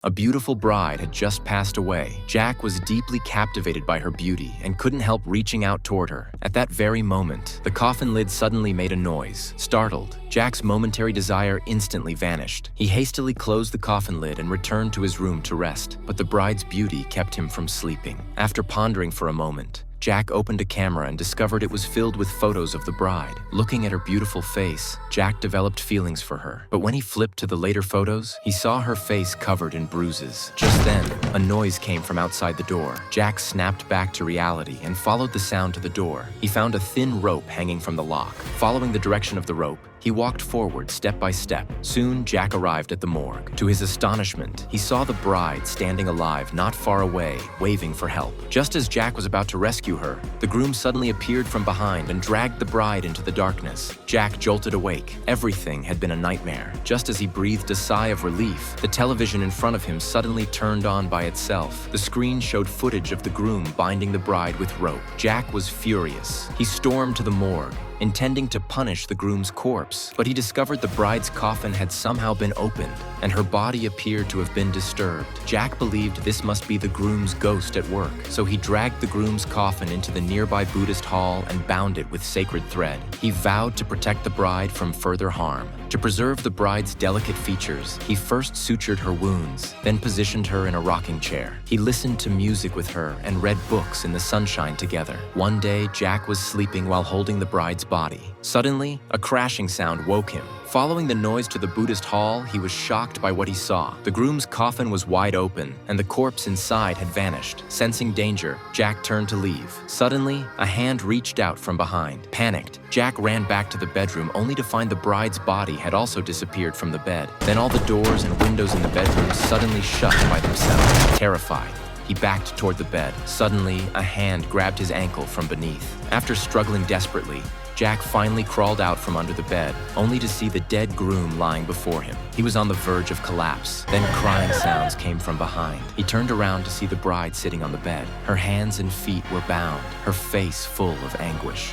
A beautiful bride had just passed away. Jack was deeply captivated by her beauty and couldn't help reaching out toward her. At that very moment, the coffin lid suddenly made a noise. Startled, Jack's momentary desire instantly vanished. He hastily closed the coffin lid and returned to his room to rest, but the bride's beauty kept him from sleeping. After pondering for a moment, Jack opened a camera and discovered it was filled with photos of the bride. Looking at her beautiful face, Jack developed feelings for her. But when he flipped to the later photos, he saw her face covered in bruises. Just then, a noise came from outside the door. Jack snapped back to reality and followed the sound to the door. He found a thin rope hanging from the lock. Following the direction of the rope, he walked forward step by step. Soon, Jack arrived at the morgue. To his astonishment, he saw the bride standing alive not far away, waving for help. Just as Jack was about to rescue her, the groom suddenly appeared from behind and dragged the bride into the darkness. Jack jolted awake. Everything had been a nightmare. Just as he breathed a sigh of relief, the television in front of him suddenly turned on by itself. The screen showed footage of the groom binding the bride with rope. Jack was furious. He stormed to the morgue, intending to punish the groom's corpse, but he discovered the bride's coffin had somehow been opened, and her body appeared to have been disturbed. Jack believed this must be the groom's ghost at work, so he dragged the groom's coffin into the nearby Buddhist hall and bound it with sacred thread. He vowed to protect the bride from further harm. To preserve the bride's delicate features, he first sutured her wounds, then positioned her in a rocking chair. He listened to music with her and read books in the sunshine together. One day, Jack was sleeping while holding the bride's body. Suddenly, a crashing sound woke him. Following the noise to the Buddhist hall, he was shocked by what he saw. The groom's coffin was wide open, and the corpse inside had vanished. Sensing danger, Jack turned to leave. Suddenly, a hand reached out from behind. Panicked, Jack ran back to the bedroom only to find the bride's body had also disappeared from the bed. Then all the doors and windows in the bedroom suddenly shut by themselves. Terrified, he backed toward the bed. Suddenly, a hand grabbed his ankle from beneath. After struggling desperately, Jack finally crawled out from under the bed, only to see the dead groom lying before him. He was on the verge of collapse. Then crying sounds came from behind. He turned around to see the bride sitting on the bed. Her hands and feet were bound, her face full of anguish.